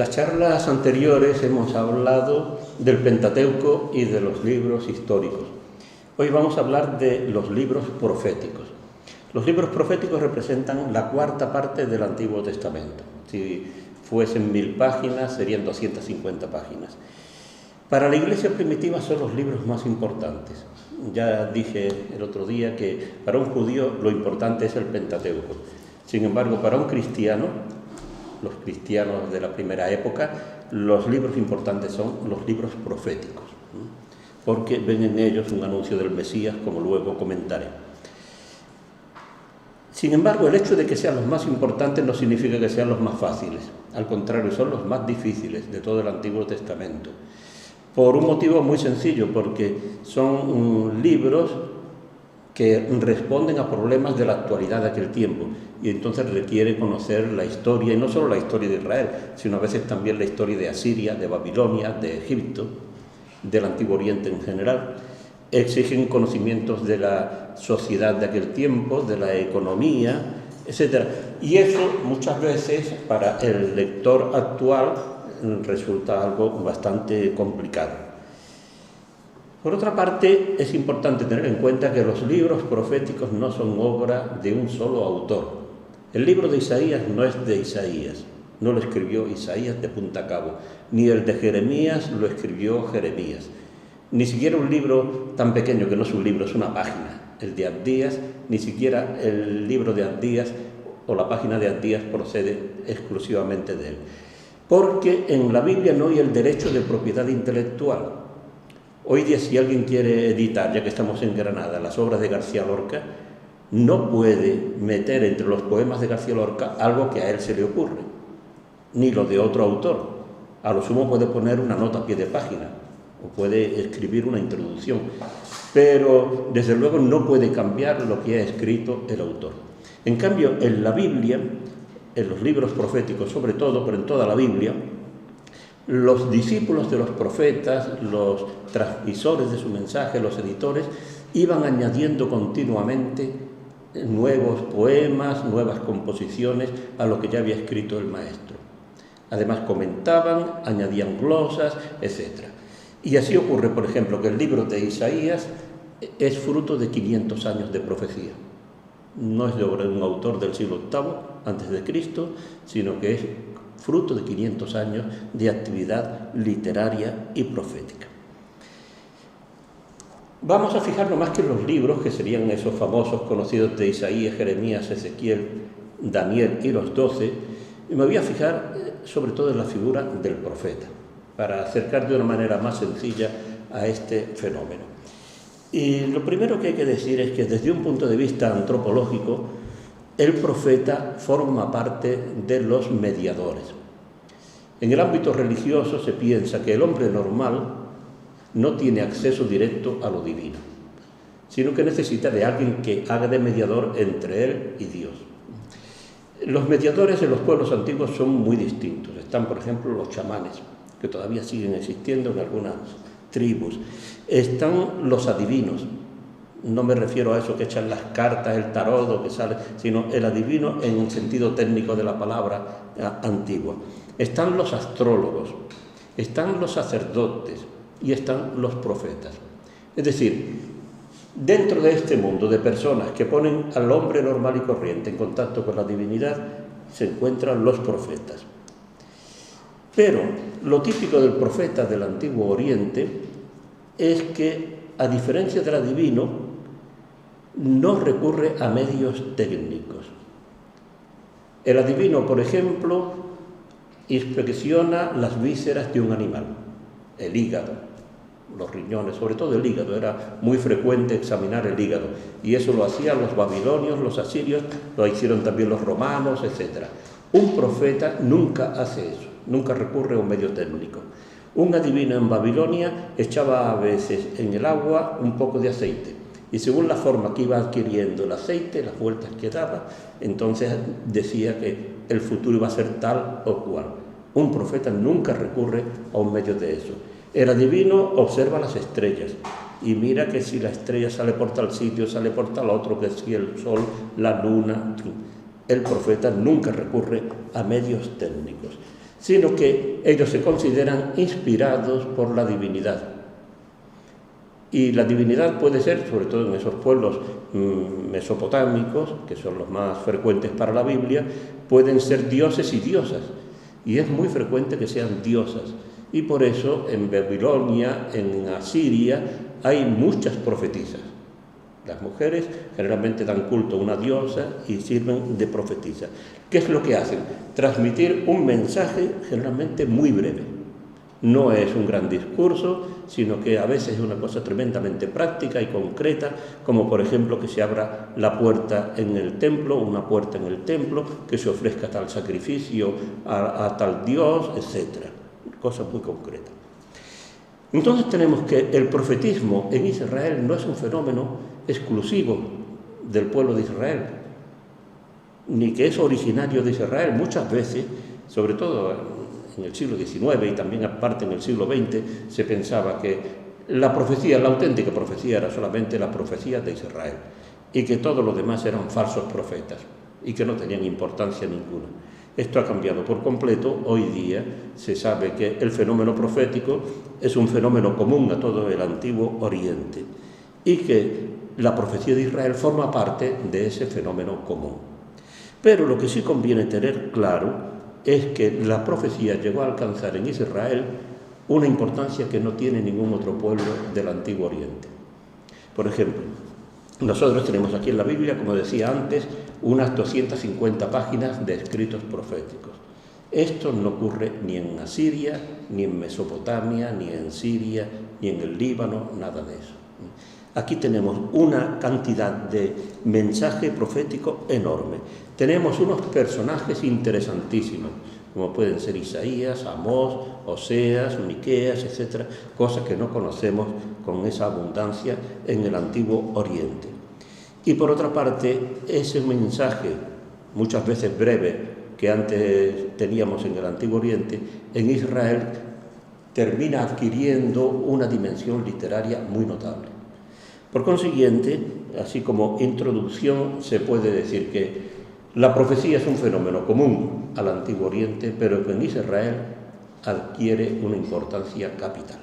las charlas anteriores hemos hablado del Pentateuco y de los libros históricos. Hoy vamos a hablar de los libros proféticos. Los libros proféticos representan la cuarta parte del Antiguo Testamento. Si fuesen 1000 páginas, serían 250 páginas. Para la Iglesia primitiva son los libros más importantes. Ya dije el otro día que para un judío lo importante es el Pentateuco. Sin embargo, para un cristiano, los cristianos de la primera época, los libros importantes son los libros proféticos, porque ven en ellos un anuncio del Mesías, como luego comentaré. Sin embargo, el hecho de que sean los más importantes no significa que sean los más fáciles. Al contrario, son los más difíciles de todo el Antiguo Testamento. Por un motivo muy sencillo, porque son libros que responden a problemas de la actualidad de aquel tiempo y entonces requiere conocer la historia, y no solo la historia de Israel, sino a veces también la historia de Asiria, de Babilonia, de Egipto, del Antiguo Oriente en general. Exigen conocimientos de la sociedad de aquel tiempo, de la economía, etc. Y eso muchas veces para el lector actual resulta algo bastante complicado. Por otra parte, es importante tener en cuenta que los libros proféticos no son obra de un solo autor. El libro de Isaías no es de Isaías, no lo escribió Isaías de punta a cabo, ni el de Jeremías lo escribió Jeremías. Ni siquiera un libro tan pequeño, que no es un libro, es una página, el de Abdías, ni siquiera el libro de Abdías o la página de Abdías procede exclusivamente de él. Porque en la Biblia no hay el derecho de propiedad intelectual. Hoy día, si alguien quiere editar, ya que estamos en Granada, las obras de García Lorca, no puede meter entre los poemas de García Lorca algo que a él se le ocurre, ni lo de otro autor. A lo sumo puede poner una nota a pie de página o puede escribir una introducción, pero desde luego no puede cambiar lo que ha escrito el autor. En cambio, en la Biblia, en los libros proféticos sobre todo, pero en toda la Biblia, los discípulos de los profetas, los transmisores de su mensaje, los editores, iban añadiendo continuamente nuevos poemas, nuevas composiciones a lo que ya había escrito el maestro. Además comentaban, añadían glosas, etc. Y así ocurre, por ejemplo, que el libro de Isaías es fruto de 500 años de profecía. No es de obra de un autor del siglo VIII antes de Cristo, sino que es fruto de 500 años de actividad literaria y profética. Vamos a fijarnos más que en los libros, que serían esos famosos conocidos de Isaías, Jeremías, Ezequiel, Daniel y los 12, y me voy a fijar sobre todo en la figura del profeta, para acercar de una manera más sencilla a este fenómeno. Y lo primero que hay que decir es que desde un punto de vista antropológico, el profeta forma parte de los mediadores. En el ámbito religioso se piensa que el hombre normal no tiene acceso directo a lo divino, sino que necesita de alguien que haga de mediador entre él y Dios. Los mediadores en los pueblos antiguos son muy distintos. Están, por ejemplo, los chamanes, que todavía siguen existiendo en algunas tribus. Están los adivinos. No me refiero a eso que echan las cartas, el tarot o que sale, sino el adivino en un sentido técnico de la palabra antigua. Están los astrólogos, están los sacerdotes y están los profetas. Es decir, dentro de este mundo de personas que ponen al hombre normal y corriente en contacto con la divinidad, se encuentran los profetas. Pero lo típico del profeta del Antiguo Oriente es que, a diferencia del adivino, no recurre a medios técnicos. El adivino, por ejemplo, inspecciona las vísceras de un animal, el hígado, los riñones, sobre todo el hígado. Era muy frecuente examinar el hígado, y eso lo hacían los babilonios, los asirios, lo hicieron también los romanos, etc. Un profeta nunca hace eso, nunca recurre a un medio técnico. Un adivino en Babilonia echaba a veces en el agua un poco de aceite, y según la forma que iba adquiriendo el aceite, las vueltas que daba, entonces decía que el futuro iba a ser tal o cual. Un profeta nunca recurre a un medio de eso. El adivino observa las estrellas y mira que si la estrella sale por tal sitio, sale por tal otro, que si el sol, la luna. El profeta nunca recurre a medios técnicos. sino que ellos se consideran inspirados por la divinidad. Y la divinidad puede ser, sobre todo en esos pueblos mesopotámicos, que son los más frecuentes para la Biblia, pueden ser dioses y diosas. Y es muy frecuente que sean diosas. Y por eso en Babilonia, en Asiria, hay muchas profetisas. Las mujeres generalmente dan culto a una diosa y sirven de profetisa. ¿Qué es lo que hacen? Transmitir un mensaje generalmente muy breve. No es un gran discurso, sino que a veces es una cosa tremendamente práctica y concreta, como por ejemplo que se abra la puerta en el templo, una puerta en el templo, que se ofrezca tal sacrificio a tal dios, etc. Cosa muy concreta. Entonces tenemos que el profetismo en Israel no es un fenómeno exclusivo del pueblo de Israel, ni que es originario de Israel. Muchas veces, sobre todo en el siglo XIX y también aparte en el siglo XX, se pensaba que la profecía, la auténtica profecía, era solamente la profecía de Israel y que todos los demás eran falsos profetas y que no tenían importancia ninguna. Esto ha cambiado por completo. Hoy día se sabe que el fenómeno profético es un fenómeno común a todo el Antiguo Oriente y que la profecía de Israel forma parte de ese fenómeno común. Pero lo que sí conviene tener claro es que la profecía llegó a alcanzar en Israel una importancia que no tiene ningún otro pueblo del Antiguo Oriente. Por ejemplo, nosotros tenemos aquí en la Biblia, como decía antes, unas 250 páginas de escritos proféticos. Esto no ocurre ni en Asiria, ni en Mesopotamia, ni en Siria, ni en el Líbano, nada de eso. Aquí tenemos una cantidad de mensaje profético enorme. Tenemos unos personajes interesantísimos, como pueden ser Isaías, Amós, Oseas, Miqueas, etc., cosas que no conocemos con esa abundancia en el Antiguo Oriente. Y por otra parte, ese mensaje, muchas veces breve, que antes teníamos en el Antiguo Oriente, en Israel termina adquiriendo una dimensión literaria muy notable. Por consiguiente, así como introducción, se puede decir que la profecía es un fenómeno común al Antiguo Oriente, pero que en Israel adquiere una importancia capital.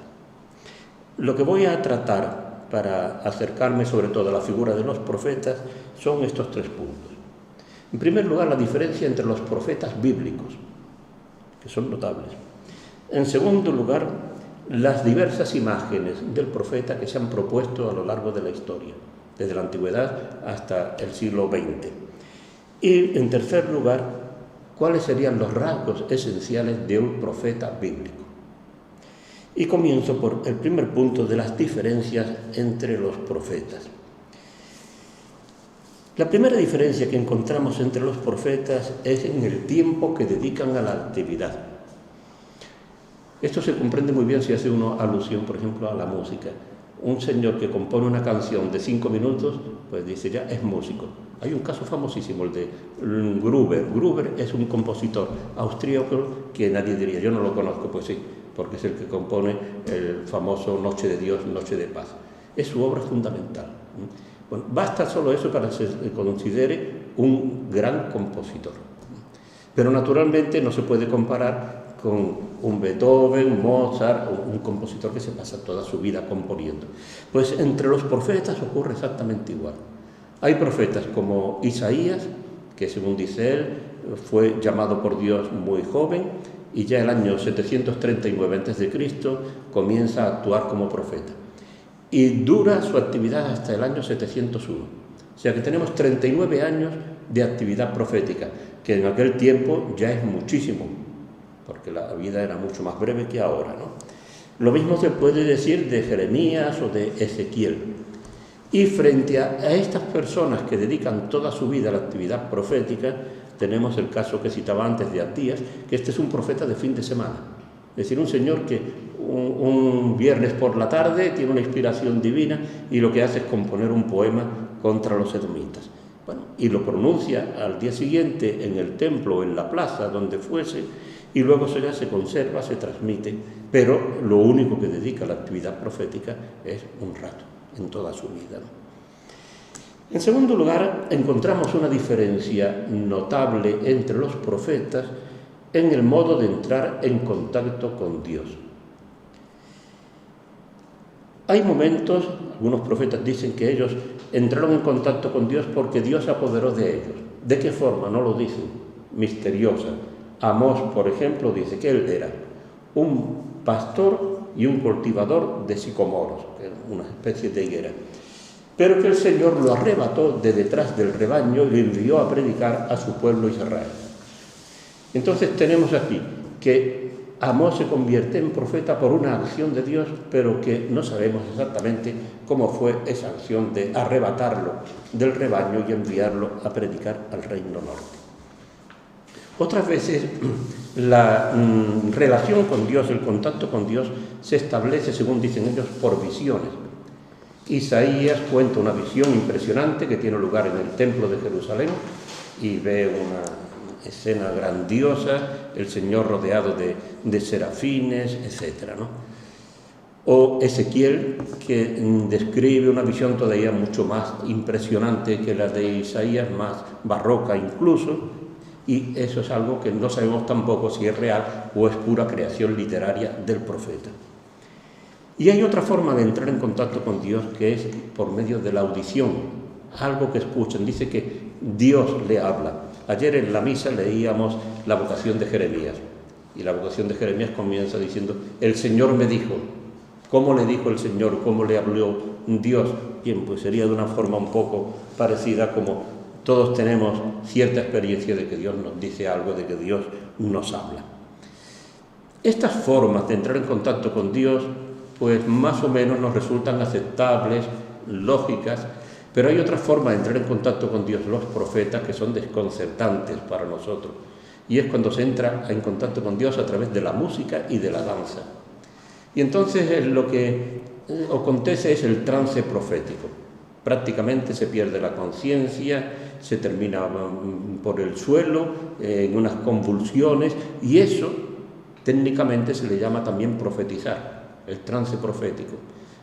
Lo que voy a tratar para acercarme sobre todo a la figura de los profetas son estos tres puntos. En primer lugar, la diferencia entre los profetas bíblicos, que son notables. En segundo lugar, las diversas imágenes del profeta que se han propuesto a lo largo de la historia, desde la antigüedad hasta el siglo XX. Y, en tercer lugar, cuáles serían los rasgos esenciales de un profeta bíblico. Y comienzo por el primer punto de las diferencias entre los profetas. La primera diferencia que encontramos entre los profetas es en el tiempo que dedican a la actividad. Esto se comprende muy bien si hace uno alusión, por ejemplo, a la música. Un señor que compone una canción de 5 minutos, pues dice ya es músico. Hay un caso famosísimo, el de Gruber. Gruber es un compositor austríaco que nadie diría, yo no lo conozco, pues sí, porque es el que compone el famoso Noche de Dios, Noche de Paz. Es su obra fundamental. Bueno, basta solo eso para que se considere un gran compositor. Pero naturalmente no se puede comparar con un Beethoven, Mozart, o un compositor que se pasa toda su vida componiendo. Pues entre los profetas ocurre exactamente igual. Hay profetas como Isaías, que según dice él, fue llamado por Dios muy joven y ya el año 739 a.C. comienza a actuar como profeta. Y dura su actividad hasta el año 701. O sea que tenemos 39 años de actividad profética, que en aquel tiempo ya es muchísimo, porque la vida era mucho más breve que ahora, ¿no? Lo mismo se puede decir de Jeremías o de Ezequiel. Y frente a estas personas que dedican toda su vida a la actividad profética, tenemos el caso que citaba antes de Abdías, que este es un profeta de fin de semana. Es decir, un señor que un viernes por la tarde tiene una inspiración divina y lo que hace es componer un poema contra los edomitas. Bueno, y lo pronuncia al día siguiente en el templo o en la plaza, donde fuese, y luego eso ya se conserva, se transmite, pero lo único que dedica a la actividad profética es un rato en toda su vida. En segundo lugar, encontramos una diferencia notable entre los profetas en el modo de entrar en contacto con Dios. Hay momentos, algunos profetas dicen que ellos entraron en contacto con Dios porque Dios se apoderó de ellos. ¿De qué forma? No lo dicen, misteriosa. Amós, por ejemplo, dice que él era un pastor y un cultivador de sicomoros, que era una especie de higuera, pero que el Señor lo arrebató de detrás del rebaño y le envió a predicar a su pueblo Israel. Entonces tenemos aquí que Amós se convierte en profeta por una acción de Dios, pero que no sabemos exactamente cómo fue esa acción de arrebatarlo del rebaño y enviarlo a predicar al reino norte. Otras veces la relación con Dios, el contacto con Dios, se establece, según dicen ellos, por visiones. Isaías cuenta una visión impresionante que tiene lugar en el templo de Jerusalén y ve una escena grandiosa, el Señor rodeado de serafines, etc., ¿no? O Ezequiel, que describe una visión todavía mucho más impresionante que la de Isaías, más barroca incluso, y eso es algo que no sabemos tampoco si es real o es pura creación literaria del profeta. Y hay otra forma de entrar en contacto con Dios, que es por medio de la audición, algo que escuchan. Dice que Dios le habla. Ayer en la misa leíamos la vocación de Jeremías, y la vocación de Jeremías comienza diciendo: el Señor me dijo. ¿Cómo le dijo el Señor? ¿Cómo le habló Dios? Bien, pues sería de una forma un poco parecida, como todos tenemos cierta experiencia de que Dios nos dice algo, de que Dios nos habla. Estas formas de entrar en contacto con Dios, pues más o menos nos resultan aceptables, lógicas, pero hay otra forma de entrar en contacto con Dios, los profetas, que son desconcertantes para nosotros, y es cuando se entra en contacto con Dios a través de la música y de la danza. Y entonces lo que acontece es el trance profético. Prácticamente se pierde la conciencia, se termina por el suelo, en unas convulsiones, y eso técnicamente se le llama también profetizar, el trance profético.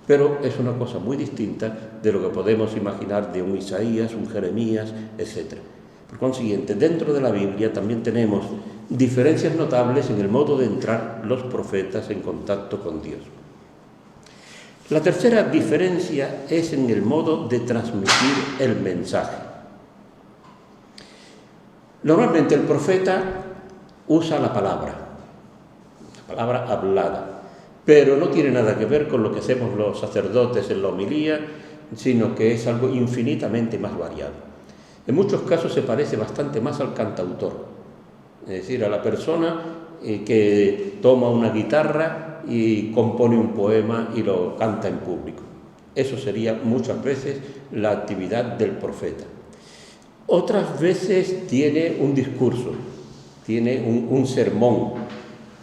Pero es una cosa muy distinta de lo que podemos imaginar de un Isaías, un Jeremías, etc. Por consiguiente, dentro de la Biblia también tenemos diferencias notables en el modo de entrar los profetas en contacto con Dios. La tercera diferencia es en el modo de transmitir el mensaje. Normalmente el profeta usa la palabra hablada, pero no tiene nada que ver con lo que hacemos los sacerdotes en la homilía, sino que es algo infinitamente más variado. En muchos casos se parece bastante más al cantautor, es decir, a la persona que toma una guitarra y compone un poema y lo canta en público. Eso sería muchas veces la actividad del profeta. Otras veces tiene un discurso, tiene un sermón.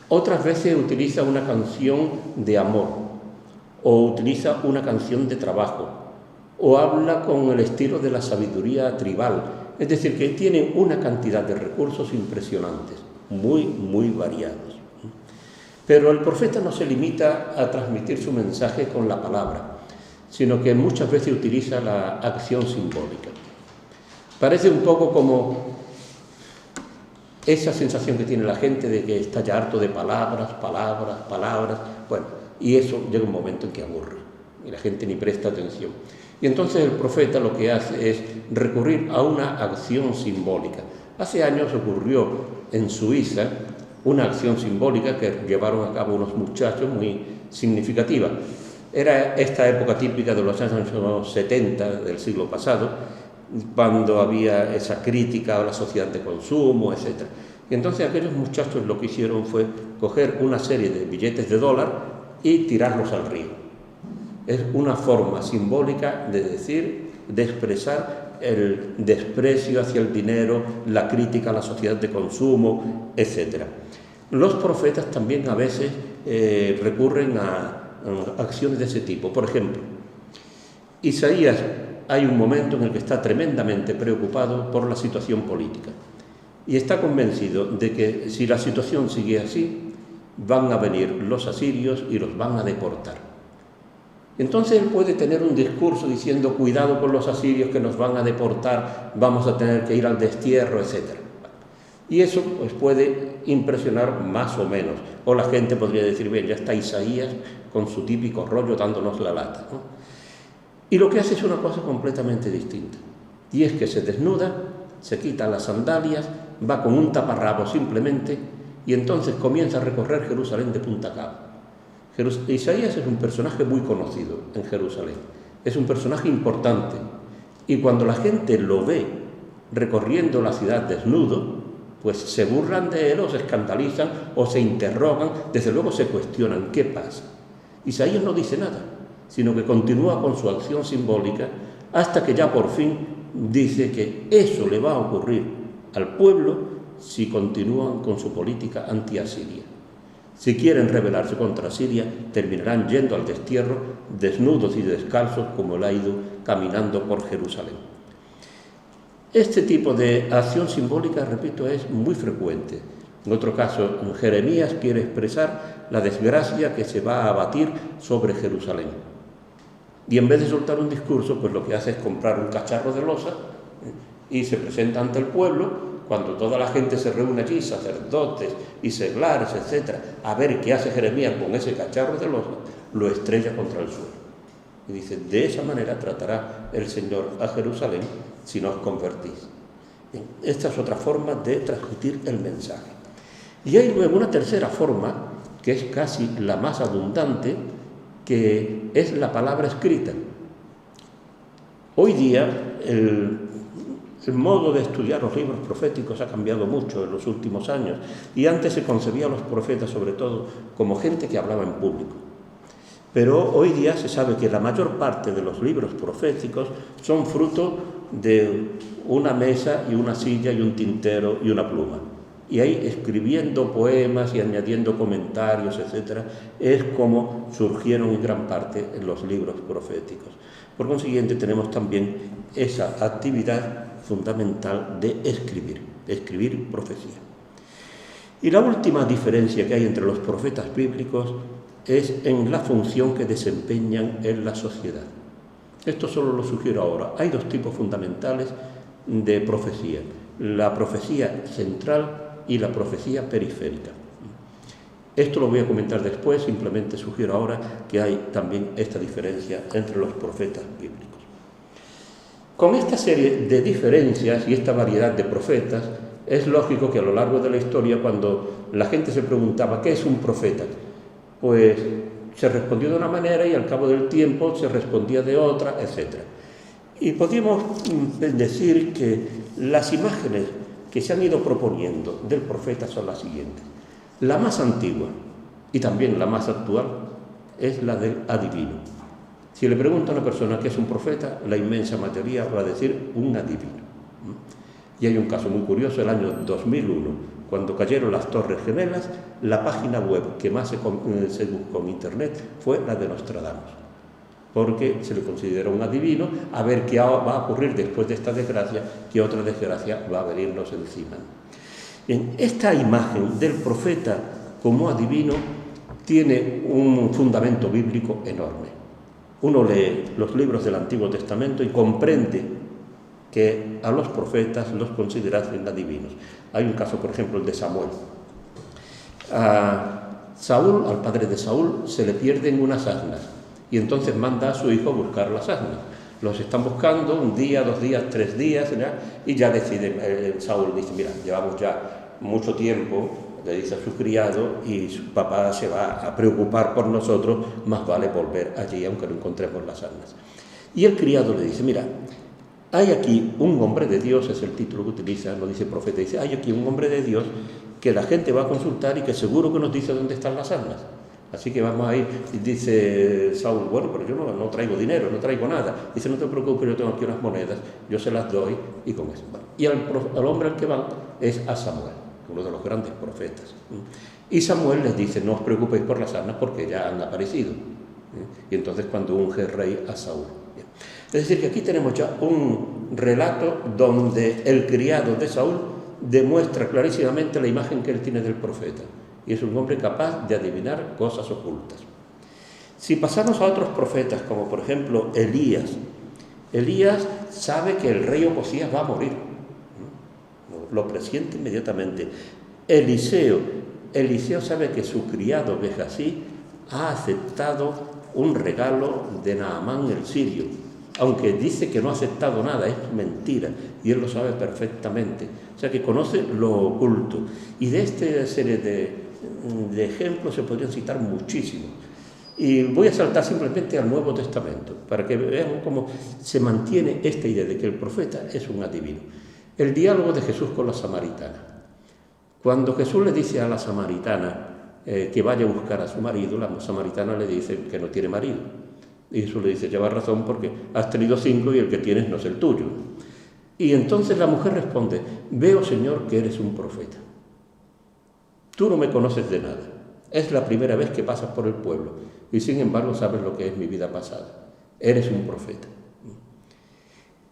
Otras veces utiliza una canción de amor, o utiliza una canción de trabajo, o habla con el estilo de la sabiduría tribal. Es decir, que tiene una cantidad de recursos impresionantes, muy, muy variados. Pero el profeta no se limita a transmitir su mensaje con la palabra, sino que muchas veces utiliza la acción simbólica. Parece un poco como esa sensación que tiene la gente de que está ya harto de palabras. Bueno, y eso llega un momento en que aburre y la gente ni presta atención. Y entonces el profeta lo que hace es recurrir a una acción simbólica. Hace años ocurrió en Suiza una acción simbólica que llevaron a cabo unos muchachos muy significativa. Era esta época típica de los años 70 del siglo pasado, cuando había esa crítica a la sociedad de consumo, etc. Y entonces aquellos muchachos lo que hicieron fue coger una serie de billetes de dólar y tirarlos al río. Es una forma simbólica de decir, de expresar el desprecio hacia el dinero, la crítica a la sociedad de consumo, etc. Los profetas también a veces recurren a acciones de ese tipo. Por ejemplo, Isaías, hay un momento en el que está tremendamente preocupado por la situación política y está convencido de que si la situación sigue así, van a venir los asirios y los van a deportar. Entonces él puede tener un discurso diciendo: cuidado con los asirios que nos van a deportar, vamos a tener que ir al destierro, etc. Y eso pues puede impresionar más o menos. O la gente podría decir, bien, ya está Isaías con su típico rollo dándonos la lata, ¿no? Y lo que hace es una cosa completamente distinta. Y es que se desnuda, se quita las sandalias, va con un taparrabo simplemente, y entonces comienza a recorrer Jerusalén de punta a cabo. Isaías es un personaje muy conocido en Jerusalén. Es un personaje importante. Y cuando la gente lo ve recorriendo la ciudad desnudo, pues se burlan de él o se escandalizan o se interrogan, desde luego se cuestionan qué pasa. Isaías no dice nada, sino que continúa con su acción simbólica hasta que ya por fin dice que eso le va a ocurrir al pueblo si continúan con su política anti-asiria. Si quieren rebelarse contra Siria, terminarán yendo al destierro desnudos y descalzos como él ha ido caminando por Jerusalén. Este tipo de acción simbólica, repito, es muy frecuente. En otro caso, Jeremías quiere expresar la desgracia que se va a abatir sobre Jerusalén. Y en vez de soltar un discurso, pues lo que hace es comprar un cacharro de loza y se presenta ante el pueblo. Cuando toda la gente se reúne allí, sacerdotes y seglares, etc., a ver qué hace Jeremías con ese cacharro de loza, lo estrella contra el suelo. Y dice, de esa manera tratará el Señor a Jerusalén si no os convertís. Bien, esta es otra forma de transmitir el mensaje. Y hay luego una tercera forma, que es casi la más abundante, que es la palabra escrita. Hoy día el modo de estudiar los libros proféticos ha cambiado mucho en los últimos años, y antes se concebía a los profetas sobre todo como gente que hablaba en público. Pero hoy día se sabe que la mayor parte de los libros proféticos son fruto de una mesa y una silla y un tintero y una pluma. Y ahí escribiendo poemas y añadiendo comentarios, etc., es como surgieron en gran parte los libros proféticos. Por consiguiente, tenemos también esa actividad fundamental de escribir profecía. Y la última diferencia que hay entre los profetas bíblicos es en la función que desempeñan en la sociedad. Esto solo lo sugiero ahora. Hay dos tipos fundamentales de profecía: la profecía central y la profecía periférica. Esto lo voy a comentar después, simplemente sugiero ahora que hay también esta diferencia entre los profetas bíblicos. Con esta serie de diferencias y esta variedad de profetas, es lógico que a lo largo de la historia, cuando la gente se preguntaba ¿qué es un profeta?, pues se respondió de una manera y al cabo del tiempo se respondía de otra, etc. Y podríamos decir que las imágenes que se han ido proponiendo del profeta son las siguientes. La más antigua y también la más actual es la del adivino. Si le pregunta a una persona qué es un profeta, la inmensa mayoría va a decir un adivino. Y hay un caso muy curioso: el año 2001, cuando cayeron las Torres Gemelas, la página web que más se buscó en Internet fue la de Nostradamus, porque se le considera un adivino, a ver qué va a ocurrir después de esta desgracia, qué otra desgracia va a venirnos encima. Bien, esta imagen del profeta como adivino tiene un fundamento bíblico enorme. Uno lee los libros del Antiguo Testamento y comprende que a los profetas los considerasen adivinos. Hay un caso, por ejemplo, el de Samuel. A Saúl, al padre de Saúl, se le pierden unas asnas y entonces manda a su hijo a buscar las asnas. Los están buscando un día, 2 días, 3 días, ¿verdad? Y ya decide, Saúl dice, mira, llevamos ya mucho tiempo, le dice a su criado, y su papá se va a preocupar por nosotros, más vale volver allí aunque no encontremos las asnas. Y el criado le dice, mira, hay aquí un hombre de Dios, es el título que utiliza, no dice profeta, dice, hay aquí un hombre de Dios que la gente va a consultar y que seguro que nos dice dónde están las asnas. Así que vamos a ir. Y dice Saúl, bueno, pero yo no traigo dinero, no traigo nada. Dice, no te preocupes, yo tengo aquí unas monedas, yo se las doy y con eso. Bueno, y al hombre al que van es a Samuel, uno de los grandes profetas. Y Samuel les dice, no os preocupéis por las asnas porque ya han aparecido. Y entonces cuando unge rey a Saúl. Es decir, que aquí tenemos ya un relato donde el criado de Saúl demuestra clarísimamente la imagen que él tiene del profeta. Y es un hombre capaz de adivinar cosas ocultas. Si pasamos a otros profetas, como por ejemplo Elías, Elías sabe que el rey Ocosías va a morir. lo presiente inmediatamente. Eliseo sabe que su criado Gehazi ha aceptado un regalo de Naamán el sirio, aunque dice que no ha aceptado nada, es mentira, y él lo sabe perfectamente. O sea que conoce lo oculto. Y de esta serie de ejemplos se podrían citar muchísimos. Y voy a saltar simplemente al Nuevo Testamento, para que vean cómo se mantiene esta idea de que el profeta es un adivino. El diálogo de Jesús con la samaritana. Cuando Jesús le dice a la samaritana que vaya a buscar a su marido, la samaritana le dice que no tiene marido. Y Jesús le dice, llevas razón porque has tenido 5 y el que tienes no es el tuyo. Y entonces la mujer responde, veo, Señor, que eres un profeta. Tú no me conoces de nada. Es la primera vez que pasas por el pueblo y sin embargo sabes lo que es mi vida pasada. Eres un profeta.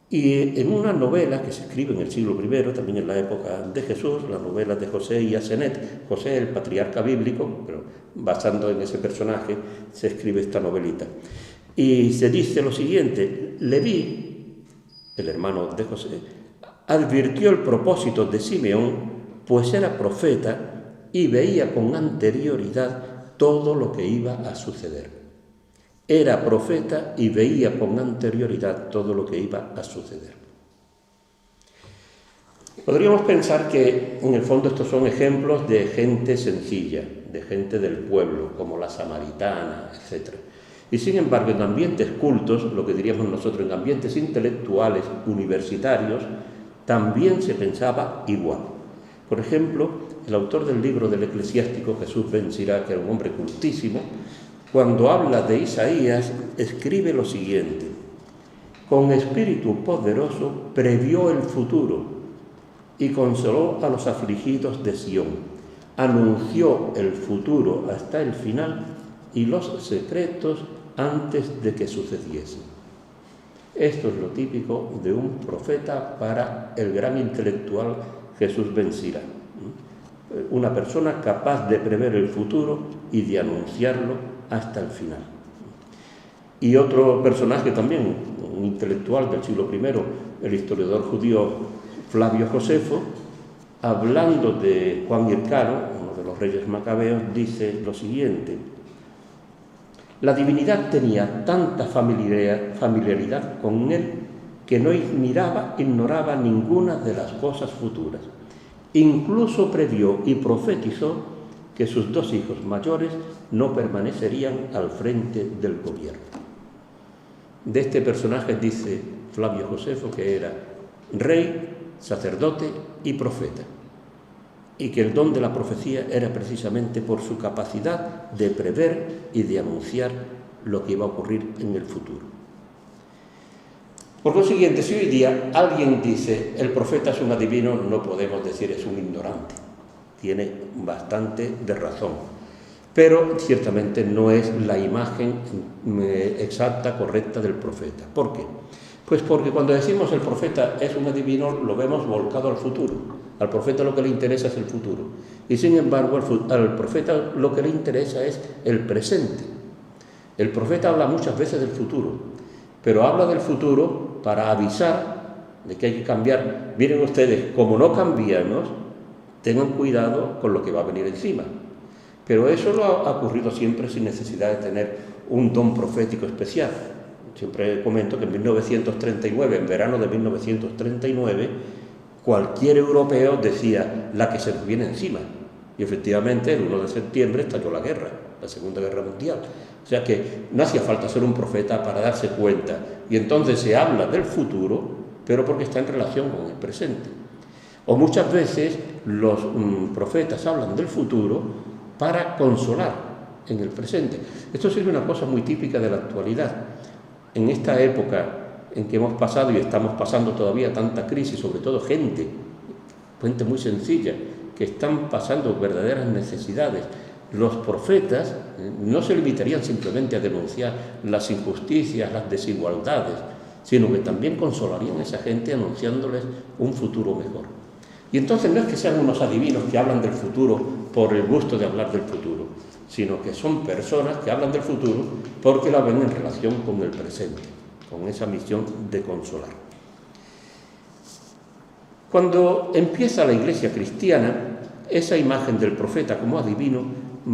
Y en una novela que se escribe en el siglo I, también en la época de Jesús, la novela de José y Asenet, José el patriarca bíblico, pero basando en ese personaje, se escribe esta novelita. Y se dice lo siguiente, Leví, el hermano de José, advirtió el propósito de Simeón, pues era profeta y veía con anterioridad todo lo que iba a suceder. Era profeta y veía con anterioridad todo lo que iba a suceder. Podríamos pensar que en el fondo estos son ejemplos de gente sencilla, de gente del pueblo, como la samaritana, etc. Y sin embargo, en ambientes cultos, lo que diríamos nosotros en ambientes intelectuales, universitarios, también se pensaba igual. Por ejemplo, el autor del libro del Eclesiástico, Jesús ben Sirach, que era un hombre cultísimo, cuando habla de Isaías, escribe lo siguiente: con espíritu poderoso previó el futuro y consoló a los afligidos de Sión. Anunció el futuro hasta el final y los secretos antes de que sucediese. Esto es lo típico de un profeta para el gran intelectual Jesús ben Sirach. Una persona capaz de prever el futuro y de anunciarlo hasta el final. Y otro personaje también, un intelectual del siglo I, el historiador judío Flavio Josefo, hablando de Juan Hircano, uno de los reyes macabeos, dice lo siguiente: la divinidad tenía tanta familiaridad con él que no ignoraba ninguna de las cosas futuras. Incluso previó y profetizó que sus 2 hijos mayores no permanecerían al frente del gobierno. De este personaje dice Flavio Josefo que era rey, sacerdote y profeta, y que el don de la profecía era precisamente por su capacidad de prever y de anunciar lo que iba a ocurrir en el futuro. Por consiguiente, si hoy día alguien dice el profeta es un adivino, no podemos decir es un ignorante. Tiene bastante de razón, pero ciertamente no es la imagen exacta, correcta del profeta. ¿Por qué? Pues porque cuando decimos el profeta es un adivino, lo vemos volcado al futuro. Al profeta lo que le interesa es el futuro. Y sin embargo, al profeta lo que le interesa es el presente. El profeta habla muchas veces del futuro, pero habla del futuro para avisar de que hay que cambiar. Miren ustedes, como no cambiamos, tengan cuidado con lo que va a venir encima. Pero eso no ha ocurrido siempre sin necesidad de tener un don profético especial. Siempre comento que en 1939, en verano de 1939, cualquier europeo decía la que se nos viene encima. Y efectivamente, el 1 de septiembre estalló la guerra, la Segunda Guerra Mundial. O sea que no hacía falta ser un profeta para darse cuenta. Y entonces se habla del futuro, pero porque está en relación con el presente. O muchas veces los profetas hablan del futuro para consolar en el presente. Esto es una cosa muy típica de la actualidad. En esta época en que hemos pasado y estamos pasando todavía tanta crisis, sobre todo gente muy sencilla, que están pasando verdaderas necesidades, los profetas no se limitarían simplemente a denunciar las injusticias, las desigualdades, sino que también consolarían a esa gente anunciándoles un futuro mejor. Y entonces no es que sean unos adivinos que hablan del futuro por el gusto de hablar del futuro, sino que son personas que hablan del futuro porque la ven en relación con el presente, con esa misión de consolar. Cuando empieza la Iglesia cristiana, esa imagen del profeta como adivino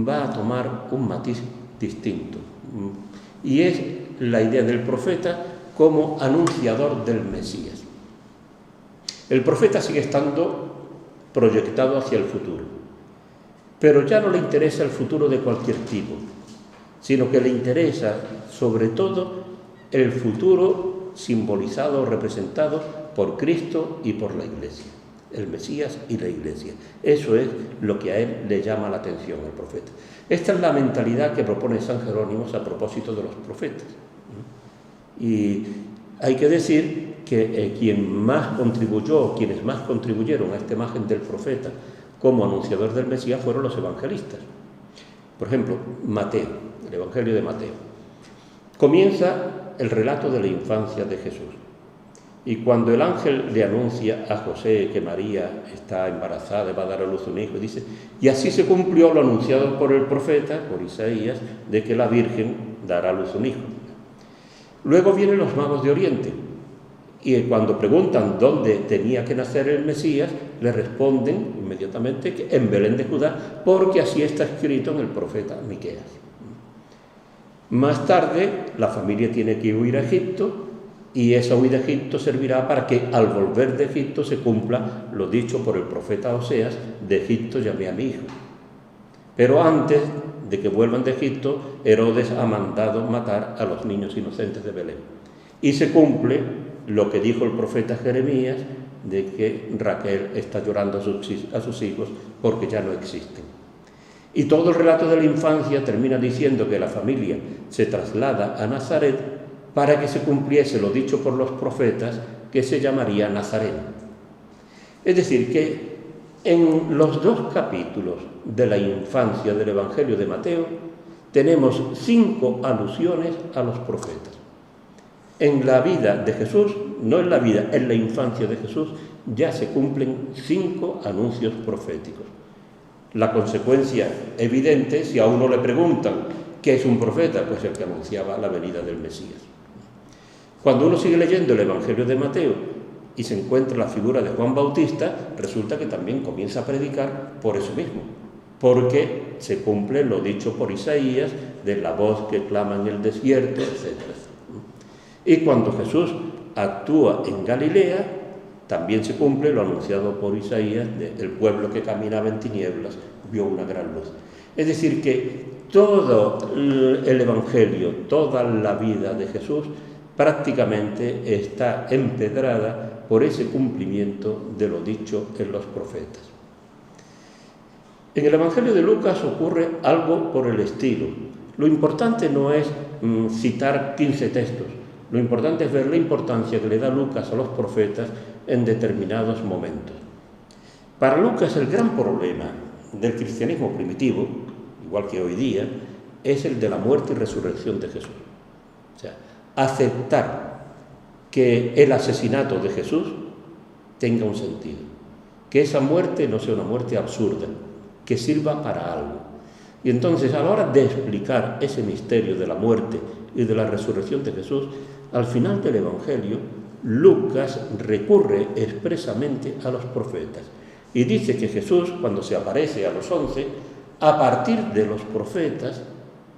va a tomar un matiz distinto. Y es la idea del profeta como anunciador del Mesías. El profeta sigue estando proyectado hacia el futuro, pero ya no le interesa el futuro de cualquier tipo, sino que le interesa sobre todo el futuro simbolizado o representado por Cristo y por la Iglesia, el Mesías y la Iglesia. Eso es lo que a él le llama la atención al profeta. Esta es la mentalidad que propone San Jerónimo a propósito de los profetas. Y hay que decir que quienes más contribuyeron a esta imagen del profeta como anunciador del Mesías fueron los evangelistas. Por ejemplo, Mateo, el Evangelio de Mateo. Comienza el relato de la infancia de Jesús. Y cuando el ángel le anuncia a José que María está embarazada y va a dar a luz un hijo, dice, y así se cumplió lo anunciado por el profeta, por Isaías, de que la Virgen dará a luz un hijo. Luego vienen los magos de Oriente, y cuando preguntan dónde tenía que nacer el Mesías, le responden inmediatamente que en Belén de Judá, porque así está escrito en el profeta Miqueas. Más tarde, la familia tiene que huir a Egipto, y esa huida a Egipto servirá para que al volver de Egipto se cumpla lo dicho por el profeta Oseas, de Egipto llamé a mi hijo. Pero antes de que vuelvan de Egipto, Herodes ha mandado matar a los niños inocentes de Belén. Y se cumple lo que dijo el profeta Jeremías, de que Raquel está llorando a sus hijos porque ya no existen. Y todo el relato de la infancia termina diciendo que la familia se traslada a Nazaret para que se cumpliese lo dicho por los profetas, que se llamaría Nazareno. Es decir, que en los dos capítulos de la infancia del Evangelio de Mateo tenemos 5 alusiones a los profetas. En la vida de Jesús, no en la vida, en la infancia de Jesús, ya se cumplen 5 anuncios proféticos. La consecuencia evidente, si a uno le preguntan qué es un profeta, pues el que anunciaba la venida del Mesías. Cuando uno sigue leyendo el Evangelio de Mateo y se encuentra la figura de Juan Bautista, resulta que también comienza a predicar por eso mismo, porque se cumple lo dicho por Isaías, de la voz que clama en el desierto, etc. Y cuando Jesús actúa en Galilea, también se cumple lo anunciado por Isaías, del pueblo que caminaba en tinieblas vio una gran luz. Es decir, que todo el Evangelio, toda la vida de Jesús, prácticamente está empedrada por ese cumplimiento de lo dicho en los profetas. En el Evangelio de Lucas ocurre algo por el estilo. Lo importante no es citar 15 textos, lo importante es ver la importancia que le da Lucas a los profetas en determinados momentos. Para Lucas el gran problema del cristianismo primitivo, igual que hoy día, es el de la muerte y resurrección de Jesús. O sea, aceptar que el asesinato de Jesús tenga un sentido, que esa muerte no sea una muerte absurda, que sirva para algo. Y entonces, a la hora de explicar ese misterio de la muerte y de la resurrección de Jesús, al final del Evangelio, Lucas recurre expresamente a los profetas y dice que Jesús, cuando se aparece a los 11, a partir de los profetas,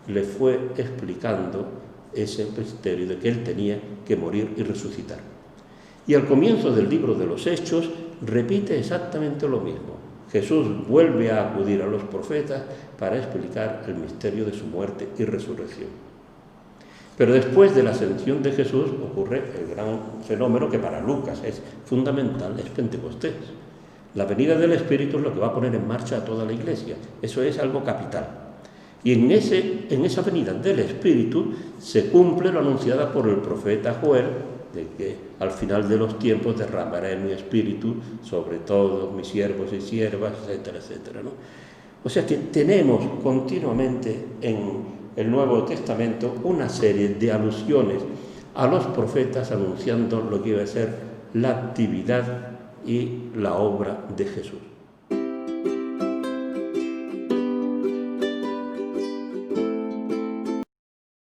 le fue explicando ese misterio de que él tenía que morir y resucitar. Y al comienzo del libro de los Hechos repite exactamente lo mismo. Jesús vuelve a acudir a los profetas para explicar el misterio de su muerte y resurrección. Pero después de la ascensión de Jesús ocurre el gran fenómeno que para Lucas es fundamental, es Pentecostés. La venida del Espíritu es lo que va a poner en marcha a toda la Iglesia. Eso es algo capital. Y en esa venida del Espíritu se cumple lo anunciado por el profeta Joel, de que al final de los tiempos derramaré mi espíritu sobre todos mis siervos y siervas, etcétera, etcétera, ¿no? O sea que tenemos continuamente en el Nuevo Testamento una serie de alusiones a los profetas anunciando lo que iba a ser la actividad y la obra de Jesús.